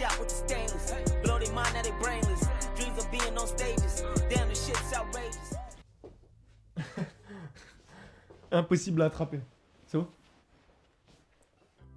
shot with the stainless. Blow their mind, now they brainless. Dreams of being on stages. Damn, the shit's outrageous. Impossible à attraper. C'est bon?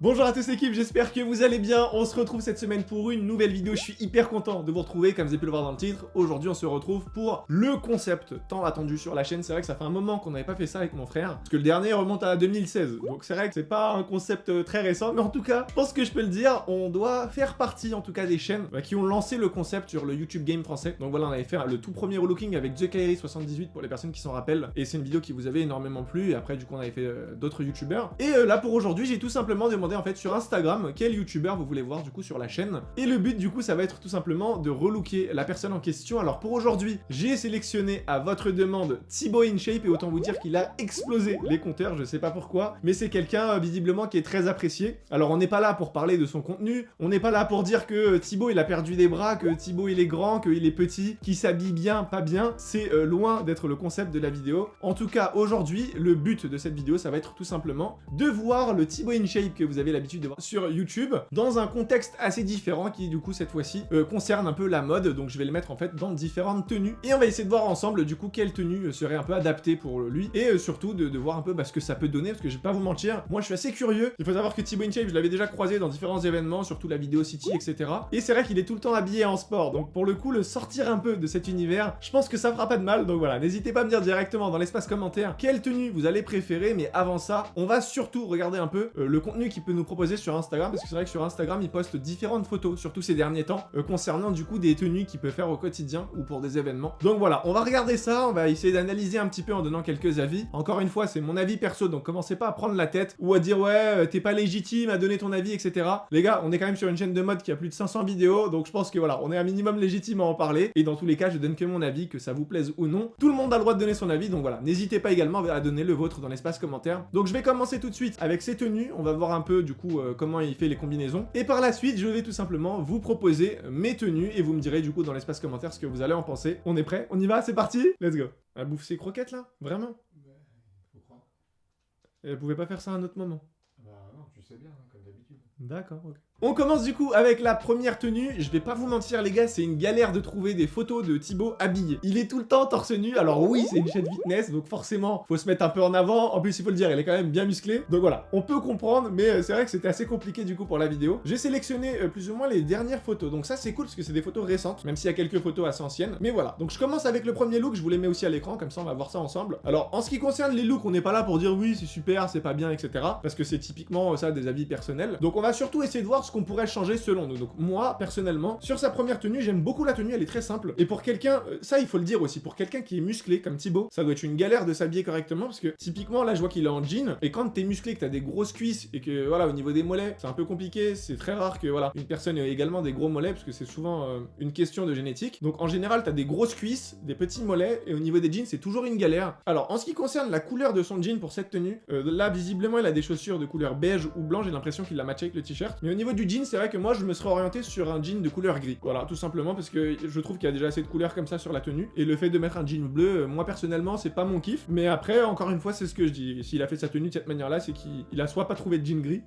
Bonjour à tous l'équipe, j'espère que vous allez bien. On se retrouve cette semaine pour une nouvelle vidéo. Je suis hyper content de vous retrouver, comme vous avez pu le voir dans le titre. Aujourd'hui, on se retrouve pour le concept tant attendu sur la chaîne. C'est vrai que ça fait un moment qu'on n'avait pas fait ça avec mon frère, parce que le dernier remonte à 2016. Donc c'est vrai que c'est pas un concept très récent, mais en tout cas, je pense que je peux le dire, on doit faire partie en tout cas des chaînes qui ont lancé le concept sur le YouTube Game français. Donc voilà, on avait fait le tout premier relooking avec TheKairi78 pour les personnes qui s'en rappellent. Et c'est une vidéo qui vous avait énormément plu. Et après, du coup, on avait fait d'autres youtubeurs. Et là, pour aujourd'hui, j'ai tout simplement demandé en fait sur Instagram quel youtubeur vous voulez voir du coup sur la chaîne. Et le but du coup, ça va être tout simplement de relooker la personne en question. Alors pour aujourd'hui, j'ai sélectionné à votre demande Thibaut InShape et autant vous dire qu'il a explosé les compteurs, je sais pas pourquoi, mais c'est quelqu'un visiblement qui est très apprécié. Alors on n'est pas là pour parler de son contenu, on n'est pas là pour dire que Thibaut il a perdu des bras, que Thibaut il est grand, qu'il est petit, qu'il s'habille bien, pas bien. C'est loin d'être le concept de la vidéo. En tout cas aujourd'hui, le but de cette vidéo, ça va être tout simplement de voir le Thibaut InShape que vous avez l'habitude de voir sur YouTube dans un contexte assez différent qui du coup cette fois-ci concerne un peu la mode. Donc je vais le mettre en fait dans différentes tenues et on va essayer de voir ensemble du coup quelle tenue serait un peu adaptée pour lui et surtout de voir un peu ce que ça peut donner, parce que je vais pas vous mentir, moi je suis assez curieux. Il faut savoir que Thibaut InShape je l'avais déjà croisé dans différents événements, surtout la vidéo City etc. Et c'est vrai qu'il est tout le temps habillé en sport, donc pour le coup le sortir un peu de cet univers, je pense que ça fera pas de mal. Donc voilà, n'hésitez pas à me dire directement dans l'espace commentaire quelle tenue vous allez préférer, mais avant ça on va surtout regarder un peu le contenu qu'il peut nous proposer sur Instagram, parce que c'est vrai que sur Instagram il poste différentes photos, surtout ces derniers temps, concernant du coup des tenues qu'il peut faire au quotidien ou pour des événements. Donc voilà, on va regarder ça, on va essayer d'analyser un petit peu en donnant quelques avis. Encore une fois, c'est mon avis perso, donc commencez pas à prendre la tête ou à dire ouais t'es pas légitime à donner ton avis etc. Les gars, on est quand même sur une chaîne de mode qui a plus de 500 vidéos, donc je pense que voilà, on est un minimum légitime à en parler, et dans tous les cas je donne que mon avis, que ça vous plaise ou non. Tout le monde a le droit de donner son avis, donc voilà, n'hésitez pas également à donner le vôtre dans l'espace commentaire. Donc je vais commencer tout de suite avec ces tenues, on va voir un peu du coup comment il fait les combinaisons, et par la suite je vais tout simplement vous proposer mes tenues et vous me direz du coup dans l'espace commentaire ce que vous allez en penser. On est prêt? On y va? C'est parti? Let's go. Elle bouffe ses croquettes là? Vraiment? Faut croire. Elle pouvait pas faire ça à un autre moment? Bah non, tu sais bien, hein, comme d'habitude. D'accord, ok. On commence du coup avec la première tenue. Je vais pas vous mentir les gars, c'est une galère de trouver des photos de Thibaut habillé. Il est tout le temps torse nu, alors oui c'est une chaîne fitness, donc forcément faut se mettre un peu en avant. En plus il faut le dire, il est quand même bien musclé. Donc voilà, on peut comprendre, mais c'est vrai que c'était assez compliqué du coup pour la vidéo. J'ai sélectionné plus ou moins les dernières photos, donc ça c'est cool parce que c'est des photos récentes, même s'il y a quelques photos assez anciennes. Mais voilà, donc je commence avec le premier look, je vous les mets aussi à l'écran, comme ça on va voir ça ensemble. Alors en ce qui concerne les looks, on n'est pas là pour dire oui c'est super, c'est pas bien, etc. Parce que c'est typiquement ça des avis personnels. Donc on va surtout essayer de voir ce qu'on pourrait changer selon nous. Donc moi personnellement sur sa première tenue j'aime beaucoup la tenue, elle est très simple, et pour quelqu'un, ça il faut le dire aussi, pour quelqu'un qui est musclé comme Thibaut, ça doit être une galère de s'habiller correctement, parce que typiquement là je vois qu'il est en jean, et quand t'es musclé, que t'as des grosses cuisses et que voilà au niveau des mollets c'est un peu compliqué, c'est très rare que voilà une personne ait également des gros mollets, parce que c'est souvent une question de génétique. Donc en général t'as des grosses cuisses, des petits mollets, et au niveau des jeans c'est toujours une galère. Alors en ce qui concerne la couleur de son jean pour cette tenue, là visiblement il a des chaussures de couleur beige ou blanc, j'ai l'impression qu'il l'a matché avec le t-shirt, mais au niveau du jean c'est vrai que moi je me serais orienté sur un jean de couleur gris. Voilà, tout simplement parce que je trouve qu'il y a déjà assez de couleurs comme ça sur la tenue, et le fait de mettre un jean bleu, moi personnellement c'est pas mon kiff, mais après encore une fois c'est ce que je dis, s'il a fait sa tenue de cette manière là c'est qu'il a soit pas trouvé de jean gris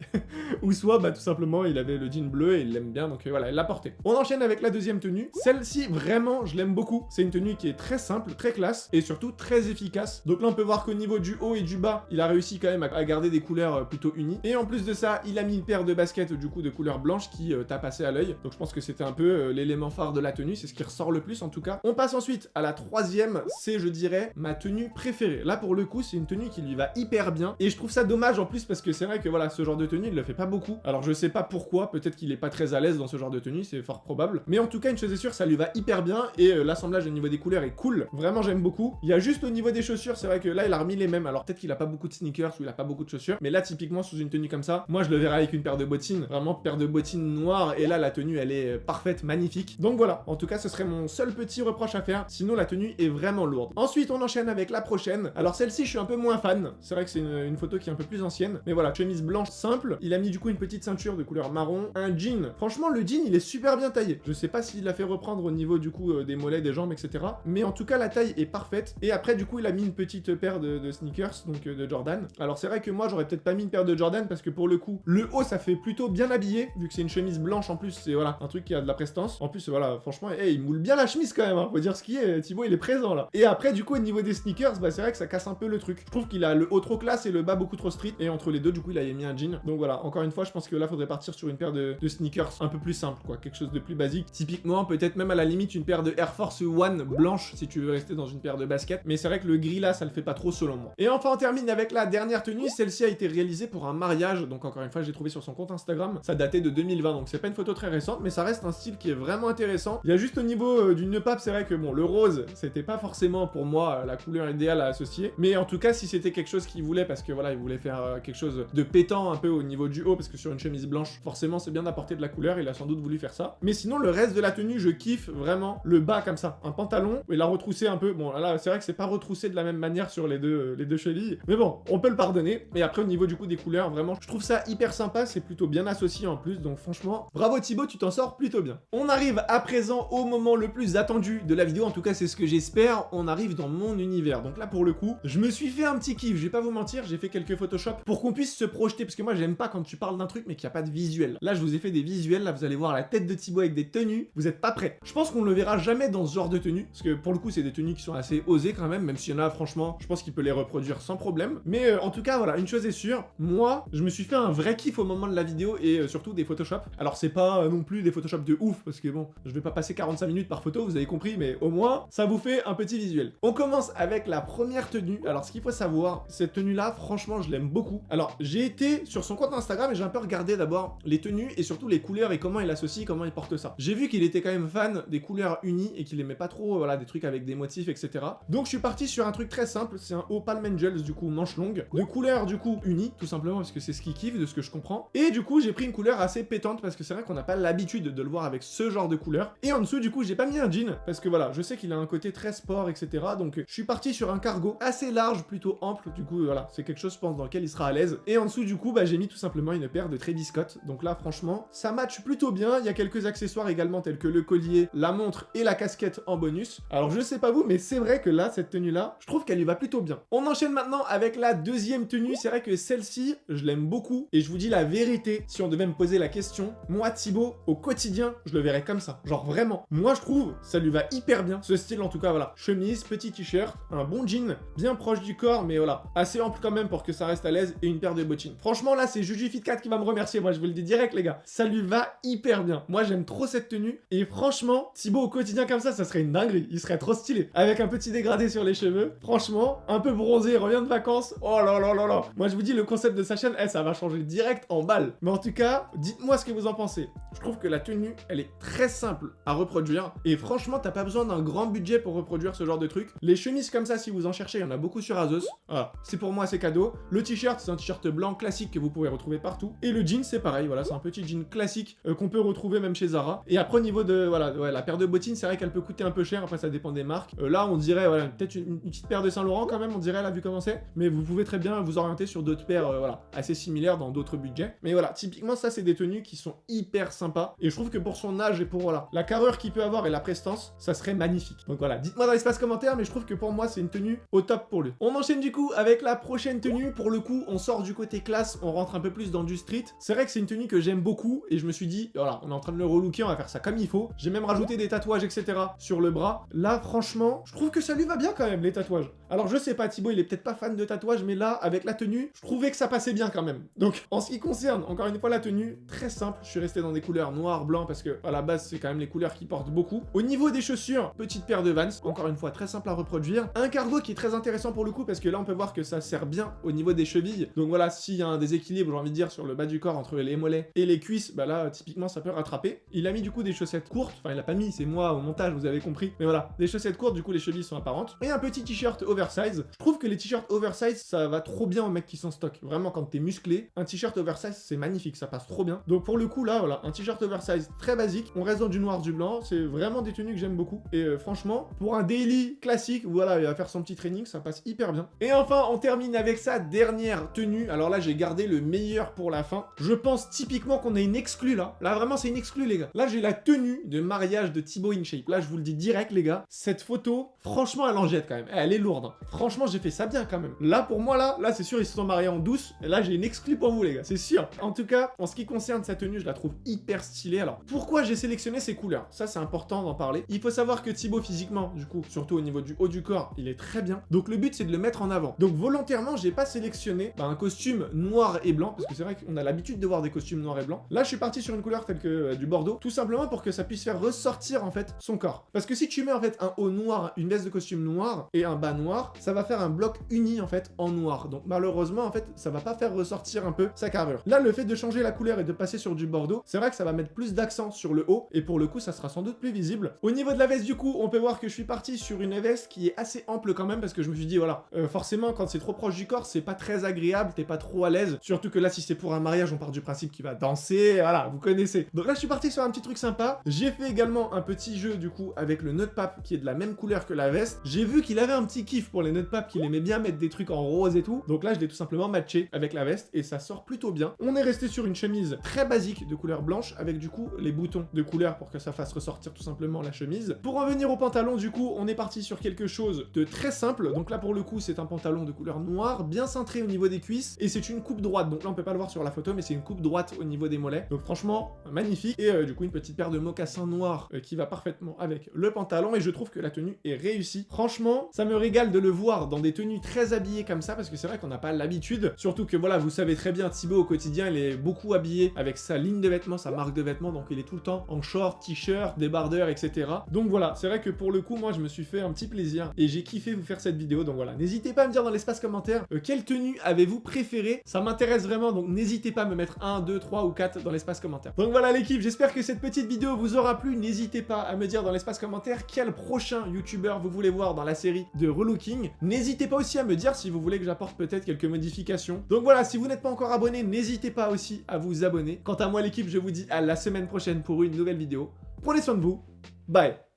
ou soit tout simplement il avait le jean bleu et il l'aime bien, donc voilà, il l'a porté. On enchaîne avec la deuxième tenue. Celle-ci vraiment je l'aime beaucoup, c'est une tenue qui est très simple, très classe et surtout très efficace. Donc là on peut voir qu'au niveau du haut et du bas il a réussi quand même à garder des couleurs plutôt unies, et en plus de ça il a mis une paire de baskets du coup de couleur blanche qui tape assez à l'œil. Donc je pense que c'était un peu l'élément phare de la tenue, c'est ce qui ressort le plus en tout cas. On passe ensuite à la troisième, c'est je dirais ma tenue préférée. Là pour le coup c'est une tenue qui lui va hyper bien, et je trouve ça dommage en plus parce que c'est vrai que voilà ce genre de tenue il le fait pas beaucoup. Alors je sais pas pourquoi, peut-être qu'il est pas très à l'aise dans ce genre de tenue, c'est fort probable, mais en tout cas une chose est sûre, ça lui va hyper bien, et l'assemblage au niveau des couleurs est cool, vraiment j'aime beaucoup. Il y a juste au niveau des chaussures, c'est vrai que là il a remis les mêmes, alors peut-être qu'il a pas beaucoup de sneakers ou il a pas beaucoup de chaussures, mais là typiquement sous une tenue comme ça, moi je le verrais avec une paire de bottines, vraiment paire de bottines noires, et là la tenue elle est parfaite, magnifique. Donc voilà, en tout cas ce serait mon seul petit reproche à faire, sinon la tenue est vraiment lourde. Ensuite on enchaîne avec la prochaine. Alors celle-ci je suis un peu moins fan, c'est vrai que c'est une photo qui est un peu plus ancienne, mais voilà, chemise blanche simple, il a mis du coup une petite ceinture de couleur marron, un jean, franchement le jean il est super bien taillé, je sais pas s'il l'a fait reprendre au niveau du coup des mollets, des jambes etc, mais en tout cas la taille est parfaite. Et après du coup il a mis une petite paire de sneakers, donc de Jordan. Alors c'est vrai que moi j'aurais peut-être pas mis une paire de Jordan parce que pour le coup le haut ça fait plutôt bien habillé, apprécié, vu que c'est une chemise blanche en plus, c'est voilà, un truc qui a de la prestance. En plus, voilà, franchement, il moule bien la chemise quand même, hein. Faut dire ce qui est, Thibaut, il est présent là. Et après, du coup, au niveau des sneakers, bah c'est vrai que ça casse un peu le truc. Je trouve qu'il a le haut trop classe et le bas beaucoup trop street. Et entre les deux, du coup, il a mis un jean. Donc voilà, encore une fois, je pense que là, faudrait partir sur une paire de sneakers un peu plus simple, quoi. Quelque chose de plus basique. Typiquement, peut-être même à la limite, une paire de Air Force One blanche, si tu veux rester dans une paire de baskets. Mais c'est vrai que le gris là, ça le fait pas trop selon moi. Et enfin, on termine avec la dernière tenue. Celle-ci a été réalisée pour un mariage. Donc encore une fois, j'ai trouvé sur son compte Instagram. Ça datait de 2020, donc c'est pas une photo très récente, mais ça reste un style qui est vraiment intéressant. Il y a juste au niveau d'une pape, c'est vrai que bon, le rose, c'était pas forcément pour moi la couleur idéale à associer. Mais en tout cas, si c'était quelque chose qu'il voulait, parce que voilà, il voulait faire quelque chose de pétant un peu au niveau du haut, parce que sur une chemise blanche, forcément, c'est bien d'apporter de la couleur. Il a sans doute voulu faire ça. Mais sinon, le reste de la tenue, je kiffe vraiment le bas comme ça. Un pantalon, il a retroussé un peu. Bon, là, c'est vrai que c'est pas retroussé de la même manière sur les deux chevilles. Mais bon, on peut le pardonner. Et après, au niveau du coup des couleurs, vraiment, je trouve ça hyper sympa. C'est plutôt bien associé en plus. Donc franchement, bravo Thibaut, tu t'en sors plutôt bien. On arrive à présent au moment le plus attendu de la vidéo. En tout cas, c'est ce que j'espère. On arrive dans mon univers. Donc là, pour le coup, je me suis fait un petit kiff. Je vais pas vous mentir, j'ai fait quelques Photoshop pour qu'on puisse se projeter. Parce que moi, j'aime pas quand tu parles d'un truc mais qu'il n'y a pas de visuel. Là, je vous ai fait des visuels. Là, vous allez voir la tête de Thibaut avec des tenues. Vous êtes pas prêts. Je pense qu'on le verra jamais dans ce genre de tenue. Parce que pour le coup, c'est des tenues qui sont assez osées quand même. Même s'il y en a, franchement, je pense qu'il peut les reproduire sans problème. Mais en tout cas, voilà, une chose est sûre. Moi, je me suis fait un vrai kiff au moment de la vidéo et surtout des Photoshop. Alors, c'est pas non plus des Photoshop de ouf. Parce que bon, je vais pas passer 45 minutes par photo, vous avez compris. Mais au moins, ça vous fait un petit visuel. On commence avec la première tenue. Alors, ce qu'il faut savoir, cette tenue-là, franchement, je l'aime beaucoup. Alors, j'ai été sur son compte Instagram et j'ai un peu regardé d'abord les tenues et surtout les couleurs et comment il associe, comment il porte ça. J'ai vu qu'il était quand même fan des couleurs unies et qu'il aimait pas trop, voilà, des trucs avec des motifs, etc. Donc, je suis parti sur un truc très simple. C'est un haut Palm Angels, du coup, manche longue, de couleur, du coup, unie, tout simplement, parce que c'est ce qu'il kiffe, de ce que je comprends. Et du coup, j'ai pris une couleur assez pétante parce que c'est vrai qu'on n'a pas l'habitude de le voir avec ce genre de couleur. Et en dessous, du coup, j'ai pas mis un jean parce que voilà, je sais qu'il a un côté très sport, etc. Donc, je suis parti sur un cargo assez large, plutôt ample. Du coup, voilà, c'est quelque chose, je pense, dans lequel il sera à l'aise. Et en dessous, du coup, bah, j'ai mis tout simplement une paire de Travis Scott. Donc là, franchement, ça match plutôt bien. Il y a quelques accessoires également, tels que le collier, la montre et la casquette en bonus. Alors, je sais pas vous, mais c'est vrai que là, cette tenue-là, je trouve qu'elle lui va plutôt bien. On enchaîne maintenant avec la deuxième tenue. C'est vrai que celle-ci, je l'aime beaucoup. Et je vous dis la vérité, si on devait me poser la question, moi, Thibaut, au quotidien, je le verrais comme ça. Genre vraiment. Moi, je trouve, ça lui va hyper bien. Ce style, en tout cas, voilà. Chemise, petit t-shirt, un bon jean, bien proche du corps, mais voilà. Assez ample quand même pour que ça reste à l'aise et une paire de bottines. Franchement, là, c'est Juju Fit 4 qui va me remercier. Moi, je vous le dis direct, les gars. Ça lui va hyper bien. Moi, j'aime trop cette tenue. Et franchement, Thibaut au quotidien comme ça serait une dinguerie. Il serait trop stylé. Avec un petit dégradé sur les cheveux. Franchement, un peu bronzé, revient de vacances. Oh là là là là. Moi, je vous dis, le concept de sa chaîne, ça va changer direct en balle. Mais en tout cas, dites-moi ce que vous en pensez. Je trouve que la tenue, elle est très simple à reproduire. Et franchement, t'as pas besoin d'un grand budget pour reproduire ce genre de truc. Les chemises comme ça, si vous en cherchez, il y en a beaucoup sur Azos. Voilà. C'est pour moi, c'est cadeau. Le t-shirt, c'est un t-shirt blanc classique que vous pouvez retrouver partout. Et le jean, c'est pareil. Voilà, c'est un petit jean classique qu'on peut retrouver même chez Zara. Et après, au niveau de, voilà, ouais, la paire de bottines, c'est vrai qu'elle peut coûter un peu cher. Après, ça dépend des marques. Là, on dirait, voilà, peut-être une petite paire de Saint-Laurent quand même, on dirait, là, vu comment c'est. Mais vous pouvez très bien vous orienter sur d'autres paires, voilà, assez similaires dans d'autres budgets. Mais voilà, typiquement, ça, c'est des tenues qui sont hyper sympas. Et je trouve que pour son âge et pour, voilà, la carrure qu'il peut avoir et la prestance, ça serait magnifique. Donc voilà, dites-moi dans l'espace commentaire, mais je trouve que pour moi, c'est une tenue au top pour lui. On enchaîne du coup avec la prochaine tenue. Pour le coup, on sort du côté classe, on rentre un peu plus dans du street. C'est vrai que c'est une tenue que j'aime beaucoup et je me suis dit, voilà, on est en train de le relooker, on va faire ça comme il faut. J'ai même rajouté des tatouages, etc. sur le bras. Là, franchement, je trouve que ça lui va bien quand même, les tatouages. Alors, je sais pas, Thibaut, il est peut-être pas fan de tatouages, mais là, avec la tenue, je trouvais que ça passait bien quand même. Donc, en ce qui concerne, encore une fois, la tenue, très simple. Je suis resté dans des couleurs noir, blanc, parce que à la base, c'est quand même les couleurs qui portent beaucoup. Au niveau des chaussures, petite paire de Vans, encore une fois, très simple à reproduire. Un cargo qui est très intéressant pour le coup, parce que là, on peut voir que ça sert bien au niveau des chevilles. Donc voilà, s'il y a un déséquilibre, j'ai envie de dire, sur le bas du corps entre les mollets et les cuisses, bah là, typiquement, ça peut rattraper. Il a mis du coup des chaussettes courtes, enfin, il a pas mis, c'est moi au montage, vous avez compris. Mais voilà, des chaussettes courtes, du coup, les chevilles sont apparentes. Et un petit t-shirt oversize. Je trouve que les t-shirts oversize, ça va trop bien aux mecs qui sont stock. Vraiment, quand t'es musclé, un t-shirt oversize, c'est magnifique, ça passe trop bien. Donc pour le coup, là, voilà, un t-shirt oversize très basique. On reste dans du noir, du blanc. C'est vraiment des tenues que j'aime beaucoup. Et franchement, pour un daily classique, voilà, il va faire son petit training, ça passe hyper bien. Et enfin, on termine avec sa dernière tenue. Alors là, j'ai gardé le meilleur pour la fin. Je pense typiquement qu'on a une exclue là. Là, vraiment, c'est une exclue, les gars. Là, j'ai la tenue de mariage de Thibaut InShape. Là, je vous le dis direct, les gars. Cette photo, franchement, elle en jette quand même. Elle est lourde. Hein. Franchement, j'ai fait ça bien quand même. Là, pour moi, là c'est sûr, ils se sont mariés en douce. Et là, j'ai une exclue pour vous, les gars. C'est sûr. En tout cas, en ce qui qui concerne sa tenue, je la trouve hyper stylée. Alors, pourquoi j'ai sélectionné ces couleurs? Ça, c'est important d'en parler. Il faut savoir que Thibaut, physiquement, du coup, surtout au niveau du haut du corps, il est très bien. Donc, le but, c'est de le mettre en avant. Donc, volontairement, j'ai pas sélectionné un costume noir et blanc, parce que c'est vrai qu'on a l'habitude de voir des costumes noirs et blancs. Là, je suis parti sur une couleur telle que du bordeaux, tout simplement pour que ça puisse faire ressortir, en fait, son corps. Parce que si tu mets, en fait, un haut noir, une veste de costume noir et un bas noir, ça va faire un bloc uni, en fait, en noir. Donc, malheureusement, en fait, ça va pas faire ressortir un peu sa carrure. Là, le fait de changer la couleur et de passer sur du bordeaux, c'est vrai que ça va mettre plus d'accent sur le haut, et pour le coup, ça sera sans doute plus visible. Au niveau de la veste, du coup, on peut voir que je suis parti sur une veste qui est assez ample quand même, parce que je me suis dit, voilà, forcément, quand c'est trop proche du corps, c'est pas très agréable, t'es pas trop à l'aise. Surtout que là, si c'est pour un mariage, on part du principe qu'il va danser, voilà, vous connaissez. Donc là, je suis parti sur un petit truc sympa. J'ai fait également un petit jeu, du coup, avec le nœud-pape qui est de la même couleur que la veste. J'ai vu qu'il avait un petit kiff pour les nœuds-pape, qu'il aimait bien mettre des trucs en rose et tout. Donc là, je l'ai tout simplement matché avec la veste et ça sort plutôt bien. On est resté sur une chemise très basique de couleur blanche avec du coup les boutons de couleur pour que ça fasse ressortir tout simplement la chemise. Pour en venir au pantalon, du coup, on est parti sur quelque chose de très simple. Donc là, pour le coup, c'est un pantalon de couleur noire, bien cintré au niveau des cuisses et c'est une coupe droite. Donc là, on peut pas le voir sur la photo, mais c'est une coupe droite au niveau des mollets. Donc franchement, magnifique. Et du coup, une petite paire de mocassins noirs qui va parfaitement avec le pantalon et je trouve que la tenue est réussie. Franchement, ça me régale de le voir dans des tenues très habillées comme ça parce que c'est vrai qu'on n'a pas l'habitude. Surtout que voilà, vous savez très bien, Thibaut au quotidien, il est beaucoup habillé avec sa ligne de vêtements, sa marque de vêtements, donc il est tout le temps en short, t-shirt, débardeur, etc. Donc voilà, c'est vrai que pour le coup, moi je me suis fait un petit plaisir et j'ai kiffé vous faire cette vidéo. Donc voilà, n'hésitez pas à me dire dans l'espace commentaire quelle tenue avez-vous préférée. Ça m'intéresse vraiment, donc n'hésitez pas à me mettre 1, 2, 3 ou 4 dans l'espace commentaire. Donc voilà l'équipe, j'espère que cette petite vidéo vous aura plu. N'hésitez pas à me dire dans l'espace commentaire quel prochain youtubeur vous voulez voir dans la série de relooking. N'hésitez pas aussi à me dire si vous voulez que j'apporte peut-être quelques modifications. Donc voilà, si vous n'êtes pas encore abonné, n'hésitez pas aussi à vous abonner. Quant à moi l'équipe, je vous dis à la semaine prochaine pour une nouvelle vidéo. Prenez soin de vous, bye.